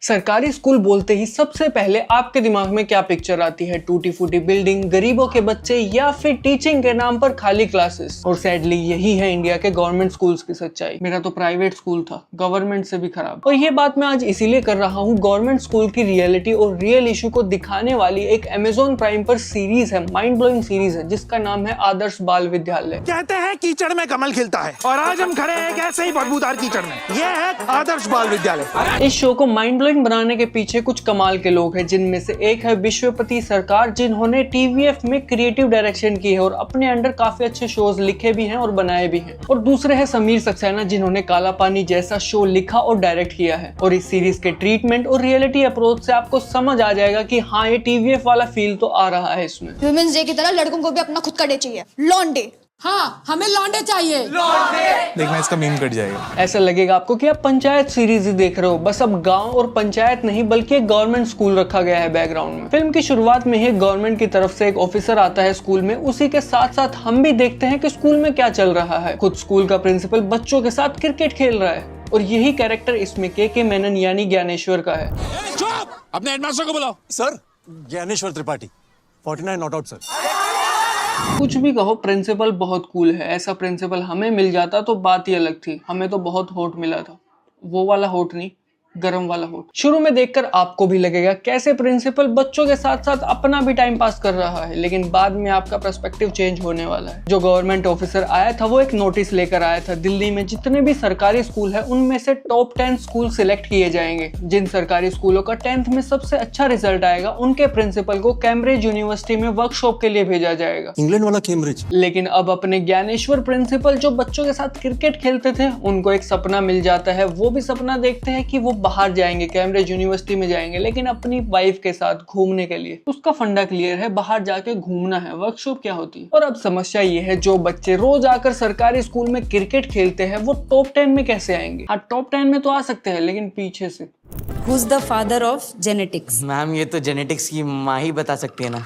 सरकारी स्कूल बोलते ही सबसे पहले आपके दिमाग में क्या पिक्चर आती है? टूटी फूटी बिल्डिंग, गरीबों के बच्चे या फिर टीचिंग के नाम पर खाली क्लासेस। और सैडली यही है इंडिया के गवर्नमेंट स्कूल्स की सच्चाई। मेरा तो प्राइवेट स्कूल था, गवर्नमेंट से भी खराब। और ये बात मैं आज इसीलिए कर रहा हूँ, गवर्नमेंट स्कूल की रियलिटी और रियल इशू को दिखाने वाली एक अमेज़न प्राइम पर सीरीज है, माइंड ब्लोइंग सीरीज है, जिसका नाम है आदर्श बाल विद्यालय। कहते हैं कीचड़ में कमल खिलता है, और आज हम खड़े हैं ऐसे ही बदबूदार कीचड़ में। यह है आदर्श बाल विद्यालय। इस शो को माइंड ब्लोइंग बनाने के पीछे कुछ कमाल के लोग हैं, जिनमें से एक है विश्वपति सरकार, जिन्होंने टीवीएफ में क्रिएटिव डायरेक्शन की है और अपने अंडर काफी अच्छे शोज लिखे भी हैं और बनाए भी हैं। और दूसरे है समीर सक्सेना, जिन्होंने काला पानी जैसा शो लिखा और डायरेक्ट किया है। और इस सीरीज के ट्रीटमेंट और रियलिटी अप्रोच से आपको समझ आ जाएगा कि हाँ, ये टीवीएफ वाला फील तो आ रहा है इसमें। वुमेन्स डे की तरह लड़कों को भी अपना खुद का डे चाहिए, लॉन्डे। हाँ, हमें लौंडे चाहिए। देखना इसका मीम कट जाएगा। ऐसा लगेगा आपको कि आप पंचायत सीरीज ही देख रहे हो, बस अब गांव और पंचायत नहीं बल्कि एक गवर्नमेंट स्कूल रखा गया है बैकग्राउंड में। फिल्म की शुरुआत में ही गवर्नमेंट की तरफ से एक ऑफिसर आता है स्कूल में। उसी के साथ साथ हम भी देखते हैं कि स्कूल में क्या चल रहा है। खुद स्कूल का प्रिंसिपल बच्चों के साथ क्रिकेट खेल रहा है और यही कैरेक्टर इसमें के मेनन यानी ज्ञानेश्वर का है। चुप! अपने हेडमास्टर को बुलाओ। Sir, Dnyaneshwar Tripathi, 49 not out sir. कुछ भी कहो, प्रिंसिपल बहुत कूल है। ऐसा प्रिंसिपल हमें मिल जाता तो बात ही अलग थी। हमें तो बहुत होट मिला था, वो वाला होट नहीं, गरम वाला होट। शुरू में देखकर आपको भी लगेगा कैसे प्रिंसिपल बच्चों के साथ साथ अपना भी टाइम पास कर रहा है, लेकिन बाद में आपका पर्सपेक्टिव चेंज होने वाला है। जो गवर्नमेंट ऑफिसर आया था वो एक नोटिस लेकर आया था। दिल्ली में जितने भी सरकारी स्कूल है उनमें से टॉप 10 स्कूल सिलेक्ट किए जाएंगे। जिन सरकारी स्कूलों का 10th में सबसे अच्छा रिजल्ट आएगा उनके प्रिंसिपल को कैम्ब्रिज यूनिवर्सिटी में वर्कशॉप के लिए भेजा जाएगा। इंग्लैंड वाला कैम्ब्रिज। लेकिन अब अपने ज्ञानेश्वर प्रिंसिपल जो बच्चों के साथ क्रिकेट खेलते थे, उनको एक सपना मिल जाता है। वो भी सपना देखते हैं कि वो बाहर जाएंगे, कैम्ब्रिज यूनिवर्सिटी में जाएंगे, लेकिन अपनी वाइफ के साथ घूमने के लिए। उसका फंडा क्लियर है, बाहर जाके घूमना है। वर्कशॉप क्या होती है? और अब समस्या ये है, जो बच्चे रोज आकर सरकारी स्कूल में क्रिकेट खेलते हैं वो टॉप 10 में कैसे आएंगे? हाँ, टॉप 10 में तो आ सकते हैं, लेकिन पीछे से। Who's the father of genetics? Ma'am, ये तो जेनेटिक्स की माँ ही बता सकती है ना।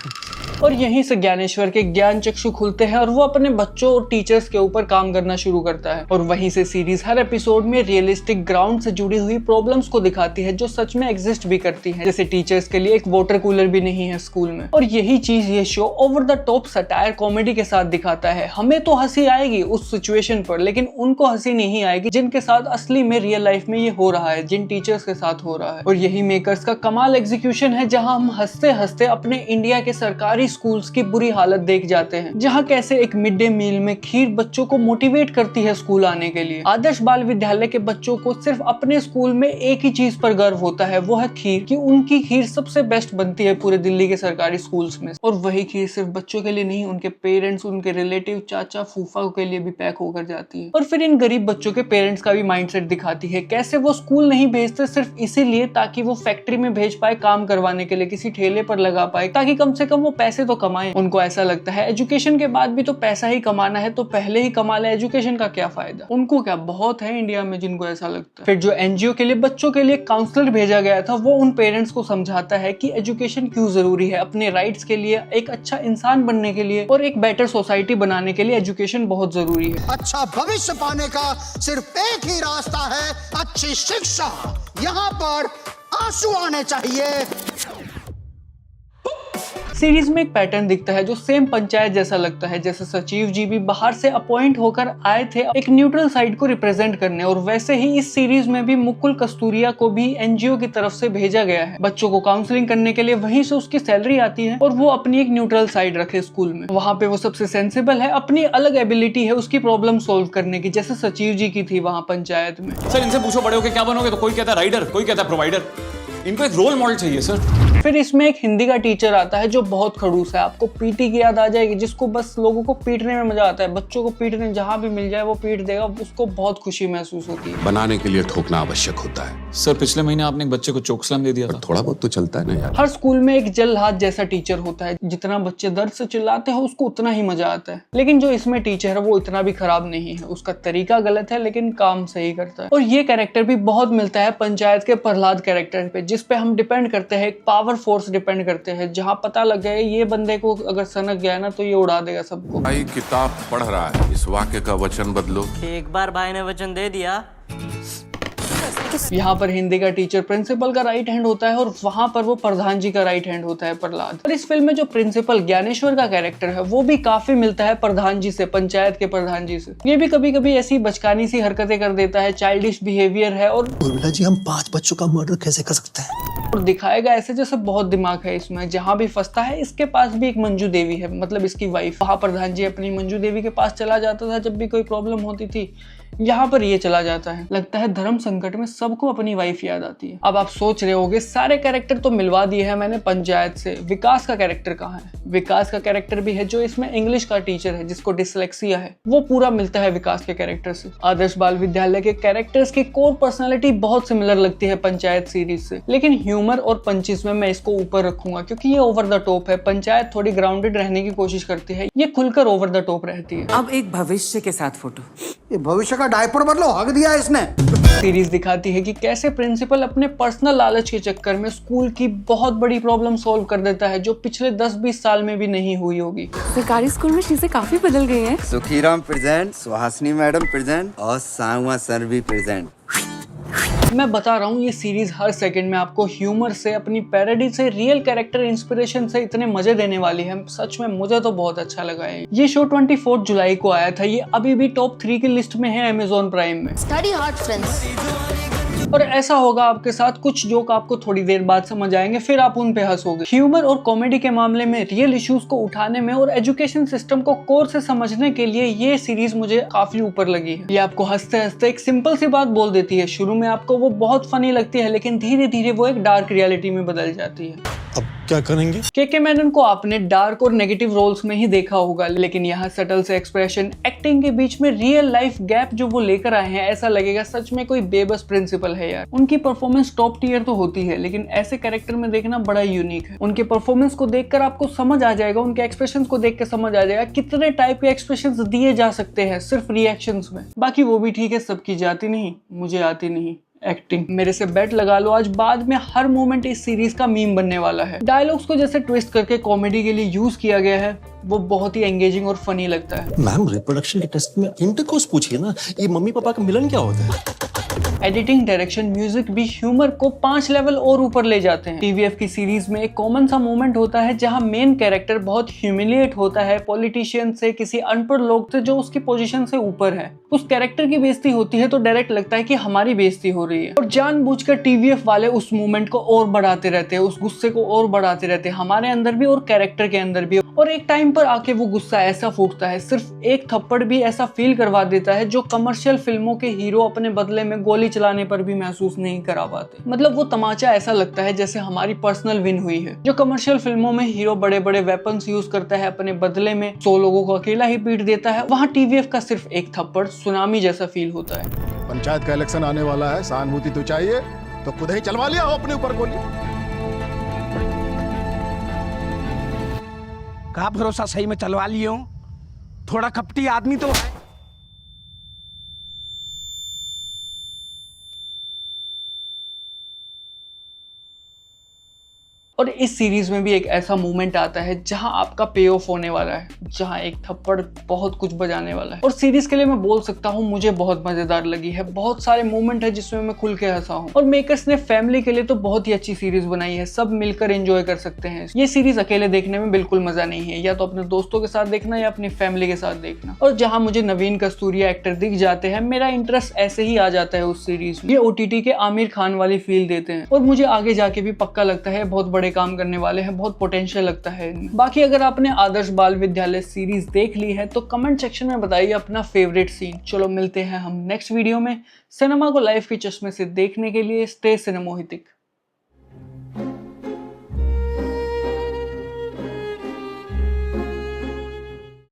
और यहीं से ज्ञानेश्वर के ज्ञान चक्षु खुलते हैं और वो अपने बच्चों और टीचर्स के ऊपर काम करना शुरू करता है। और वहीं से सीरीज हर एपिसोड में रियलिस्टिक ग्राउंड से जुड़ी हुई प्रॉब्लम्स को दिखाती है, जो सच में एग्जिस्ट भी करती है। जैसे टीचर्स के लिए एक वाटर कूलर भी नहीं है स्कूल में। और यही चीज ये show over the top satire comedy के साथ दिखाता है। हमें तो हंसी आएगी उस सिचुएशन पर, लेकिन उनको हंसी नहीं आएगी जिनके साथ असली में रियल लाइफ में ये हो रहा है, जिन टीचर्स के साथ हो रहा है। और यही मेकर्स का कमाल एग्जीक्यूशन है, जहां हम हंसते हंसते अपने इंडिया के सरकारी स्कूल्स की बुरी हालत देख जाते हैं। जहां कैसे एक मिड डे मील में खीर बच्चों को मोटिवेट करती है स्कूल आने के लिए। आदर्श बाल विद्यालय के बच्चों को सिर्फ अपने स्कूल में एक ही चीज पर गर्व होता है, वो है खीर, कि उनकी खीर सबसे बेस्ट बनती है पूरे दिल्ली के सरकारी स्कूल्स में। और वही खीर सिर्फ बच्चों के लिए नहीं, उनके पेरेंट्स, उनके रिलेटिव, चाचा फूफा के लिए भी पैक होकर जाती है। और फिर इन गरीब बच्चों के पेरेंट्स का भी माइंडसेट दिखाती है, कैसे वो स्कूल नहीं भेजते सिर्फ इसीलिए ताकि वो फैक्ट्री में भेज पाए काम करवाने के लिए, किसी ठेले पर लगा पाए, ताकि कम से कम वो पैसे तो कमाए। उनको ऐसा लगता है एजुकेशन के बाद भी तो पैसा ही कमाना है, तो पहले ही कमा ले, एजुकेशन का क्या फायदा। उनको क्या, बहुत है इंडिया में जिनको ऐसा लगता है। फिर जो एनजीओ के लिए बच्चों के लिए काउंसलर भेजा गया था, वो उन पेरेंट्स को समझाता है कि एजुकेशन क्यों जरूरी है, अपने राइट्स के लिए, एक अच्छा इंसान बनने के लिए और एक बेटर सोसाइटी बनाने के लिए एजुकेशन बहुत जरूरी है। अच्छा भविष्य पाने का सिर्फ एक ही रास्ता है, अच्छी शिक्षा। यहाँ पर आंसू आने चाहिए। सीरीज में एक पैटर्न दिखता है जो सेम पंचायत जैसा लगता है। जैसे सचिव जी भी बाहर से अपॉइंट होकर आए थे एक न्यूट्रल साइड को रिप्रेजेंट करने, और वैसे ही इस सीरीज में भी मुकुल कस्तूरिया को भी एनजीओ की तरफ से भेजा गया है बच्चों को काउंसलिंग करने के लिए। वहीं से उसकी सैलरी आती है और वो अपनी एक न्यूट्रल साइड रखे स्कूल में। वहाँ पे वो सबसे सेंसिबल है, अपनी अलग एबिलिटी है उसकी प्रॉब्लम सोल्व करने की, जैसे सचिव जी की थी वहाँ पंचायत में। सर, इनसे पूछो बड़े होके क्या बनोगे, तो कोई कहता है राइडर, कोई कहता है प्रोवाइडर। इनको एक रोल मॉडल चाहिए सर। फिर इसमें एक हिंदी का टीचर आता है जो बहुत खड़ूस है। आपको पीटी की याद आ जाएगी, जिसको बस लोगों को पीटने में मजा आता है। बच्चों को पीटने जहां भी मिल जाए वो पीट देगा, उसको बहुत खुशी महसूस होती है। बनाने के लिए ठोकना आवश्यक होता है। सर, पिछले महीने आपने एक बच्चे को चोक स्लैम दे दिया था। थोड़ा बहुत तो चलता है ना यार। हर स्कूल में एक जल्लाद जैसा टीचर होता है। जितना बच्चे दर्द से चिल्लाते हैं उसको उतना ही मजा आता है। लेकिन जो इसमें टीचर है वो इतना भी खराब नहीं है। उसका तरीका गलत है लेकिन काम सही करता है। और ये कैरेक्टर भी बहुत मिलता है पंचायत के प्रहलाद कैरेक्टर पे, जिसपे हम डिपेंड करते हैं, एक पावर फोर्स डिपेंड करते हैं। जहाँ पता लग गया ये बंदे को अगर सनक गया ना तो ये उड़ा देगा सबको। भाई किताब पढ़ रहा है, इस वाक्य का वचन बदलो। एक बार भाई ने वचन दे दिया, यहाँ पर हिंदी का टीचर प्रिंसिपल का राइट हैंड होता है और वहाँ पर वो प्रधान जी का राइट हैंड होता है प्रहलाद। और इस फिल्म में जो प्रिंसिपल ज्ञानेश्वर का कैरेक्टर है वो भी काफी मिलता है प्रधान जी से, पंचायत के प्रधान जी से। ये भी कभी कभी ऐसी बचकानी सी हरकतें कर देता है, चाइल्डिश बिहेवियर है और उर्मिला जी हम 5 बच्चों का मर्डर कैसे कर सकते हैं? और दिखाएगा ऐसे जैसे बहुत दिमाग है इसमें। जहाँ भी फंसता है इसके पास भी एक मंजू देवी है, मतलब इसकी वाइफ। वहाँ प्रधान जी अपनी मंजू देवी के पास चला जाता था जब भी कोई प्रॉब्लम होती थी, यहाँ पर ये चला जाता है। लगता है धर्म संकट में सबको अपनी वाइफ याद आती है। अब आप सोच रहे होगे सारे कैरेक्टर तो मिलवा दिए हैं मैंने पंचायत से, विकास का कैरेक्टर कहाँ है? विकास का कैरेक्टर भी है जो इसमें इंग्लिश का टीचर है जिसको डिसलेक्सिया है, वो पूरा मिलता है विकास के कैरेक्टर से। आदर्श बाल विद्यालय के कैरेक्टर्स की कोर पर्सनैलिटी बहुत सिमिलर लगती है पंचायत सीरीज से, लेकिन ह्यूमर और पंचेस में मैं इसको ऊपर रखूंगा क्योंकि ये ओवर द टॉप है। पंचायत थोड़ी ग्राउंडेड रहने की कोशिश करती है, ये खुलकर ओवर द टॉप रहती है। अब एक भविष्य के साथ फोटो। ये भविष्य का डायपर बदलो, हक दिया इसने। सीरीज दिखाती है कि कैसे प्रिंसिपल अपने पर्सनल लालच के चक्कर में स्कूल की बहुत बड़ी प्रॉब्लम सॉल्व कर देता है जो पिछले 10-20 साल में भी नहीं हुई होगी। सरकारी स्कूल में चीजें काफी बदल गई हैं। Sukhiram present, Suhasini madam present और सांगवा सर भी प्रेजेंट। मैं बता रहा हूँ ये सीरीज हर सेकंड में आपको ह्यूमर से, अपनी पैरोडी से, रियल कैरेक्टर इंस्पिरेशन से इतने मजे देने वाली है। सच में मुझे तो बहुत अच्छा लगा है। ये शो 24 जुलाई को आया था। ये अभी भी टॉप 3 की लिस्ट में है अमेजोन प्राइम में। Study hard friends. और ऐसा होगा आपके साथ, कुछ जोक आपको थोड़ी देर बाद समझ आएंगे, फिर आप उन पे हंसोगे। ह्यूमर और कॉमेडी के मामले में, रियल इश्यूज को उठाने में और एजुकेशन सिस्टम को कोर से समझने के लिए ये सीरीज मुझे काफी ऊपर लगी है। ये आपको हंसते हंसते एक सिंपल सी बात बोल देती है। शुरू में आपको वो बहुत फनी लगती है लेकिन धीरे धीरे वो एक डार्क रियलिटी में बदल जाती है। अब क्या करेंगे? के मेनन को आपने डार्क और नेगेटिव रोल्स में ही देखा होगा, लेकिन यहाँ सटल से एक्सप्रेशन, एक्टिंग के बीच में रियल लाइफ गैप जो वो लेकर आए हैं, ऐसा लगेगा सच में कोई बेबस प्रिंसिपल है यार। उनकी परफॉर्मेंस टॉप टियर तो होती है लेकिन ऐसे कैरेक्टर में देखना बड़ा यूनिक है। उनके परफॉर्मेंस को देखकर आपको समझ आ जाएगा, उनके एक्सप्रेशंस को देख कर समझ आ जाएगा कितने टाइप के एक्सप्रेशंस दिए जा सकते हैं सिर्फ रिएक्शंस में। बाकी वो भी ठीक है, सबकी जाती नहीं, मुझे आती नहीं एक्टिंग। मेरे से बेट लगा लो आज बाद में हर मोमेंट इस सीरीज का मीम बनने वाला है। डायलॉग्स को जैसे ट्विस्ट करके कॉमेडी के लिए यूज किया गया है वो बहुत ही एंगेजिंग और फनी लगता है। मैम रिप्रोडक्शन के टेस्ट में इंटरकोर्स पूछिए ना, ये मम्मी पापा का मिलन क्या होता है? एडिटिंग, डायरेक्शन, म्यूजिक भी ह्यूमर को 5 लेवल और ऊपर ले जाते हैं। टीवीएफ की सीरीज में एक कॉमन सा मोमेंट होता है जहां मेन कैरेक्टर बहुत ह्यूमिलिएट होता है पॉलिटिशियन से, किसी अनपढ़ लोग से जो उसकी पोजीशन से ऊपर है। उस कैरेक्टर की बेइज्जती होती है तो डायरेक्ट लगता है कि हमारी बेइज्जती हो रही है और जानबूझकर टीवीएफ वाले उस मोमेंट को और बढ़ाते रहते हैं, उस गुस्से को और बढ़ाते रहते हैं, हमारे अंदर भी और कैरेक्टर के अंदर भी। और एक टाइम पर आके वो गुस्सा ऐसा फूटता है, सिर्फ एक थप्पड़ भी ऐसा फील करवा देता है जो कमर्शियल फिल्मों के हीरो अपने बदले में गोली चलाने पर भी महसूस नहीं करा पाते। मतलब वो तमाचा ऐसा लगता है जैसे हमारी पर्सनल विन हुई है। जो कमर्शियल फिल्मों में हीरो बड़े बड़े वेपन्स यूज करता है अपने बदले में 100 लोगों को अकेला ही पीट देता है, वहाँ टीवीएफ का सिर्फ एक थप्पड़ सुनामी जैसा फील होता है। पंचायत का इलेक्शन आने वाला है, सहानुभूति तो चाहिए, तो खुद ही चलवा लिया हो अपने ऊपर गोली। का भरोसा सही में चलवा लियो, थोड़ा कपटी आदमी तो है। और इस सीरीज में भी एक ऐसा मोमेंट आता है जहां आपका पे ऑफ होने वाला है, जहां एक थप्पड़ बहुत कुछ बजाने वाला है। और सीरीज के लिए मैं बोल सकता हूं मुझे बहुत मजेदार लगी है। बहुत सारे मोमेंट है जिसमें मैं खुल के हंसा हूं। और मेकर्स ने फैमिली के लिए तो बहुत ही अच्छी सीरीज बनाई है, सब मिलकर एंजॉय कर सकते हैं। ये सीरीज अकेले देखने में बिल्कुल मजा नहीं है, या तो अपने दोस्तों के साथ देखना या अपनी फैमिली के साथ देखना। और जहां मुझे नवीन कस्तूरिया एक्टर दिख जाते हैं, मेरा इंटरेस्ट ऐसे ही आ जाता है उस सीरीज में। ये OTT के आमिर खान वाली फील देते हैं और मुझे आगे जाके भी पक्का लगता है बहुत बड़े काम करने वाले हैं, बहुत पोटेंशियल लगता है इनमें। बाकी अगर आपने आदर्श बाल विद्यालय सीरीज देख ली है तो कमेंट सेक्शन में बताइए अपना फेवरेट सीन। चलो मिलते हैं हम नेक्स्ट वीडियो में। सिनेमा को लाइफ के चश्मे से देखने के लिए स्टे सिनेमोहितिक।